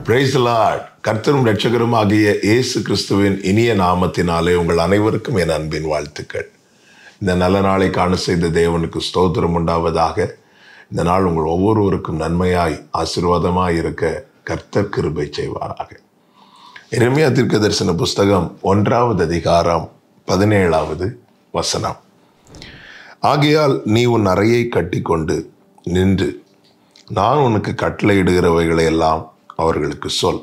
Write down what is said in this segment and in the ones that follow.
Praise the Lord. கர்த்தரும் இரட்சகரும் ஆகிய இயேசு கிறிஸ்துவின் இனிய நாமத்தினாலே உங்கள் அனைவருக்கும் என் அன்பின் வாழ்த்துக்கள். இந்த நல்ல நாளை காண செய்த தேவனுக்கு ஸ்தோத்திரம் உண்டாவதாக. இந்த நாள் உங்கள் ஒவ்வொருவருக்கும் நன்மையாய் ஆசீர்வாதமாய் இருக்க கர்த்தர் கிருபை செய்வாராக. எரேமியா தீர்க்கதரிசன புஸ்தகம் 1வது அதிகாரம் 17வது வசனம். ஆகையால் நீ உன் அறையை கட்டிக்கொண்டு நின்று நான் உனக்கு கட்டளையிடுகிறவைகளை எல்லாம் அவர்களுக்கு சொல்.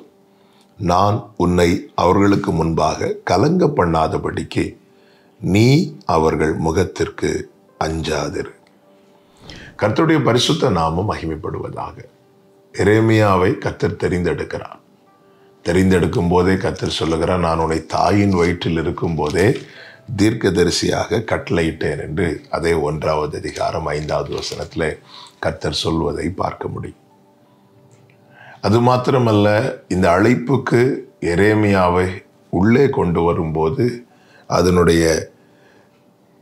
நான் உன்னை அவர்களுக்கு முன்பாக கலங்க பண்ணாதபடிக்கு நீ அவர்கள் முகத்திற்கு அஞ்சாதிரு. கர்த்தருடைய பரிசுத்த நாமம் மகிமைப்படுவதாக. எரேமியாவை கர்த்தர் தெரிந்தெடுக்கிறார். தெரிந்தெடுக்கும் போதே கர்த்தர் சொல்லுகிறார், நான் உன்னை தாயின் வயிற்றில் இருக்கும் போதே தீர்க்கதரிசியாக கட்டளையிட்டேன் என்று அதே 1வது அதிகாரம் 5வது வசனத்தில் கர்த்தர் சொல்வதை பார்க்க முடியும். அது மாத்திரமல்ல, இந்த அழைப்புக்கு எரேமியாவை உள்ளே கொண்டு வரும்போது அதனுடைய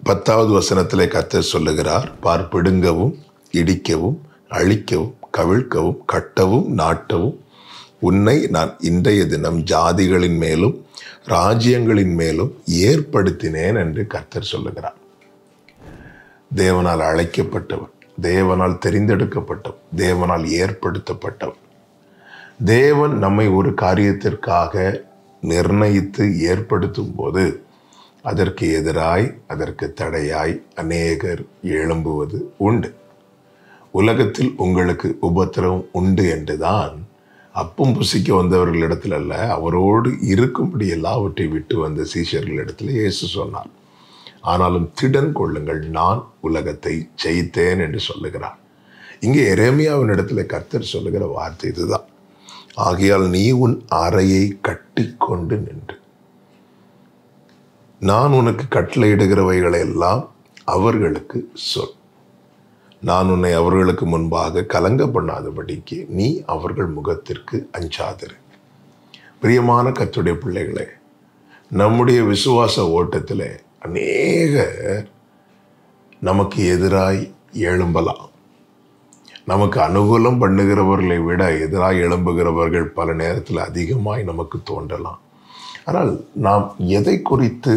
10வது வசனத்திலே கர்த்தர் சொல்லுகிறார், பார்ப்பிடுங்கவும் இடிக்கவும் அழிக்கவும் கவிழ்க்கவும் கட்டவும் நாட்டவும் உன்னை நான் இன்றைய தினம் ஜாதிகளின் மேலும் ராஜ்யங்களின் மேலும் ஏற்படுத்தினேன் என்று கர்த்தர் சொல்லுகிறார். தேவனால் அழைக்கப்பட்டவர், தேவனால் தெரிந்தெடுக்கப்பட்டவர், தேவனால் ஏற்படுத்தப்பட்டவர். தேவன் நம்மை ஒரு காரியத்திற்காக நிர்ணயித்து ஏற்படுத்தும் போது அதற்கு எதிராய், அதற்கு தடையாய் அநேகர் எழும்புவது உண்டு. உலகத்தில் உங்களுக்கு உபத்திரவம் உண்டு என்றுதான் அப்பம் புசிக்க வந்தவர்களிடத்தில் அல்ல, அவரோடு இருக்கும்படி எல்லாவற்றை விட்டு வந்த சீஷர்களிடத்தில் இயேசு சொன்னார். ஆனாலும் திடன் கொள்ளுங்கள், நான் உலகத்தை ஜெயித்தேன் என்று சொல்லுகிறார். இங்கே எரேமியாவின் இடத்துல கர்த்தர் சொல்லுகிற வார்த்தை இதுதான். ஆகையால் நீ உன் அறையை கட்டி கொண்டு நின்று நான் உனக்கு கட்டளையிடுகிறவைகளை எல்லாம் அவர்களுக்கு சொல். நான் உன்னை அவர்களுக்கு முன்பாக கலங்க பண்ணாதபடிக்கு நீ அவர்கள் முகத்திற்கு அஞ்சாதிரு. பிரியமான கர்த்தருடைய பிள்ளைகளே, நம்முடைய விசுவாச ஓட்டத்தில் அநேகர் நமக்கு எதிராய் எழும்பலாம். நமக்கு அனுகூலம் பண்ணுகிறவர்களை விட எதிராக எழும்புகிறவர்கள் பல நேரத்தில் அதிகமாய் நமக்கு தோன்றலாம். ஆனால் நாம் எதை குறித்து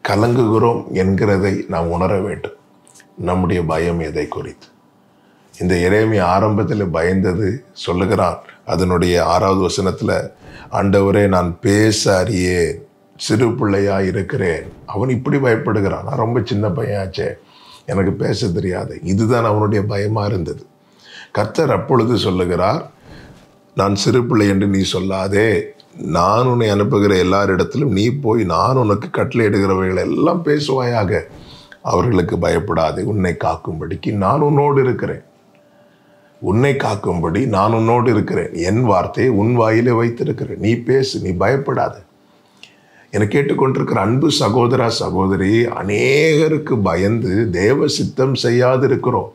கலங்குகிறோம் என்கிறதை நாம் உணர வேண்டும். நம்முடைய பயம் எதை குறித்து? இந்த எரேமியா ஆரம்பத்தில் பயந்தது சொல்லுகிறான். அதனுடைய 6வது வசனத்தில், ஆண்டவரே நான் பேச அறியேன், சிறு பிள்ளையாக இருக்கிறேன். அவன் இப்படி பயப்படுகிறான். நான் ரொம்ப சின்ன பையனாச்சே, எனக்கு பேச தெரியாது. இதுதான் அவனுடைய பயமாக இருந்தது. கர்த்தர் அப்பொழுது சொல்லுகிறார், நான் சிறு பிள்ளை என்று நீ சொல்லாதே, நான் உன்னை அனுப்புகிற எல்லாரிடத்திலும் நீ போய் நான் உனக்கு கட்டளையிடுகிறவைகள் எல்லாம் பேசுவாயாக. அவர்களுக்கு பயப்படாதே, உன்னை காக்கும்படிக்கு நான் உன்னோடு இருக்கிறேன். உன்னை காக்கும்படி நான் உன்னோடு இருக்கிறேன். என் வார்த்தையை உன் வாயிலே வைத்திருக்கிறேன். நீ பேசு, நீ பயப்படாத. என்னை கேட்டுக்கொண்டிருக்கிற அன்பு சகோதரா சகோதரி, அநேகருக்கு பயந்து தேவ சித்தம் செய்யாதிருக்கிறோம்.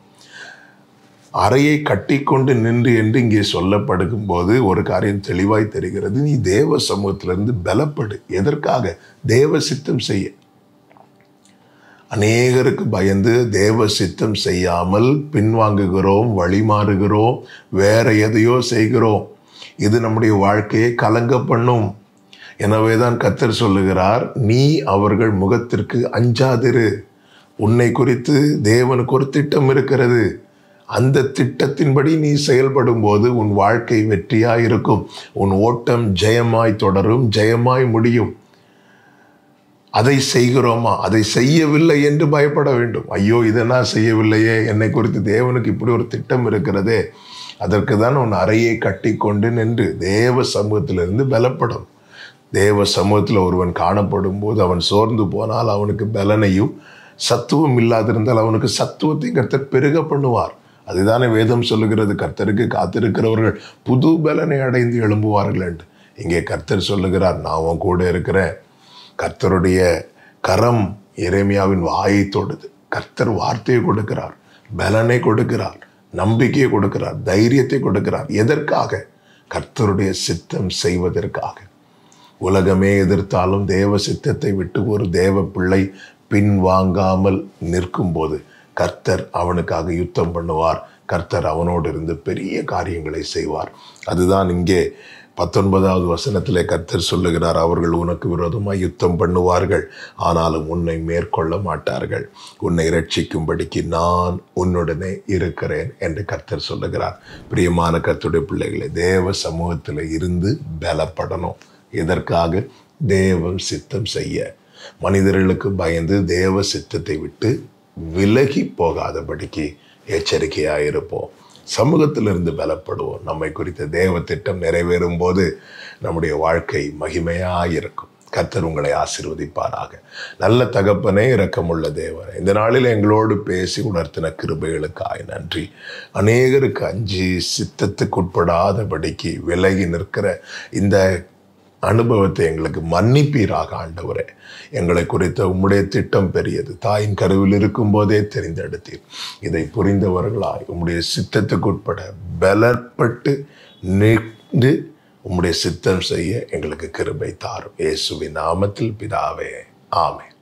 அறையை கட்டி கொண்டு நின்று என்று இங்கே சொல்லப்படுகும் போது ஒரு காரியம் தெளிவாய் தெரிகிறது. நீ தேவ சமூகத்திலிருந்து பலப்படு. எதற்காக? தேவ சித்தம் செய்ய. அநேகருக்கு பயந்து தேவ சித்தம் செய்யாமல் பின்வாங்குகிறோம், வழிமாறுகிறோம், வேற எதையோ செய்கிறோம். இது நம்முடைய வாழ்க்கையை கலங்க பண்ணும். எனவே தான் கர்த்தர் சொல்லுகிறார், நீ அவர்கள் முகத்திற்கு அஞ்சாதிரு. உன்னை குறித்து தேவனுக்கு ஒரு திட்டம் இருக்கிறது. அந்த திட்டத்தின்படி நீ செயல்படும் போது உன் வாழ்க்கை வெற்றியாய் இருக்கும். உன் ஓட்டம் ஜெயமாய் தொடரும், ஜெயமாய் முடியும். அதை செய்கிறோமா? அதை செய்யவில்லை என்று பயப்பட வேண்டும். ஐயோ, இதை நான் செய்யவில்லையே, என்னை குறித்து தேவனுக்கு இப்படி ஒரு திட்டம் இருக்கிறதே. அதற்கு தான் உன் அறையை கட்டி கொண்டு நின்று தேவ சமூகத்திலிருந்து பலப்படும். தேவ சமூகத்தில் ஒருவன் காணப்படும் போது அவன் சோர்ந்து போனால் அவனுக்கு பலனையும், சத்துவம் இல்லாதிருந்தால் அவனுக்கு சத்துவத்தையும் கர்த்தர் பெருக பண்ணுவார். அதுதானே வேதம் சொல்லுகிறது, கர்த்தருக்கு காத்திருக்கிறவர்கள் புது பலனை அடைந்து எழும்புவார்கள் என்று. இங்கே கர்த்தர் சொல்லுகிறார், நான் உன் கூட இருக்கிறேன். கர்த்தருடைய கரம் எரேமியாவின் வாயை தொடுது. கர்த்தர் வார்த்தையை கொடுக்கிறார், பலனை கொடுக்கிறார், நம்பிக்கையை கொடுக்கிறார், தைரியத்தை கொடுக்கிறார். எதற்காக? கர்த்தருடைய சித்தம் செய்வதற்காக. உலகமே எதிர்த்தாலும் தேவ சித்தத்தை விட்டு ஒரு தேவ பிள்ளை பின்வாங்காமல் நிற்கும் போது கர்த்தர் அவனுக்காக யுத்தம் பண்ணுவார். கர்த்தர் அவனோடு இருந்து பெரிய காரியங்களை செய்வார். அதுதான் இங்கே 19வது வசனத்திலே கர்த்தர் சொல்லுகிறார், அவர்கள் உனக்கு விரோதமாக யுத்தம் பண்ணுவார்கள், ஆனாலும் உன்னை மேற்கொள்ள மாட்டார்கள். உன்னை இரட்சிக்கும்படிக்கு நான் உன்னுடனே இருக்கிறேன் என்று கர்த்தர் சொல்லுகிறார். பிரியமான கர்த்தருடைய பிள்ளைகளை, தேவ சமூகத்தில் இருந்து பலப்படணும். எதற்காக? தேவன் சித்தம் செய்ய. மனிதர்களுக்கு பயந்து தேவ சித்தத்தை விட்டு விலகி போகாதபடிக்கு எச்சரிக்கையாயிருப்போம். சமூகத்திலிருந்து பலப்படுவோம். நம்மை குறித்த தேவ திட்டம் நிறைவேறும் போது நம்முடைய வாழ்க்கை மகிமையாயிருக்கும். கர்த்தர் உங்களை ஆசீர்வதிப்பாராக. நல்ல தகப்பனே, இரக்கமுள்ள தேவனே, இந்த நாளில் எங்களோடு பேசி உணர்த்தின கிருபைகளுக்காய் நன்றி. அநேகருக்கு அஞ்சி சித்தத்துக்குட்படாதபடிக்கு விலகி நிற்கிற இந்த அனுபவத்தை எங்களுக்கு மன்னிப்பீராக ஆண்டவரே. எங்களை குறித்த உம்முடைய திட்டம் பெரியது. தாயின் கருவில் இருக்கும் போதே தெரிந்தெடுத்தீர். இதை புரிந்தவர்களாய் உம்முடைய சித்தத்துக்குட்பட பலப்பட்டு நின்று உம்முடைய சித்தம் செய்ய எங்களுக்கு கிருபை தாரும். இயேசுவின் நாமத்தில் பிதாவே, ஆமென்.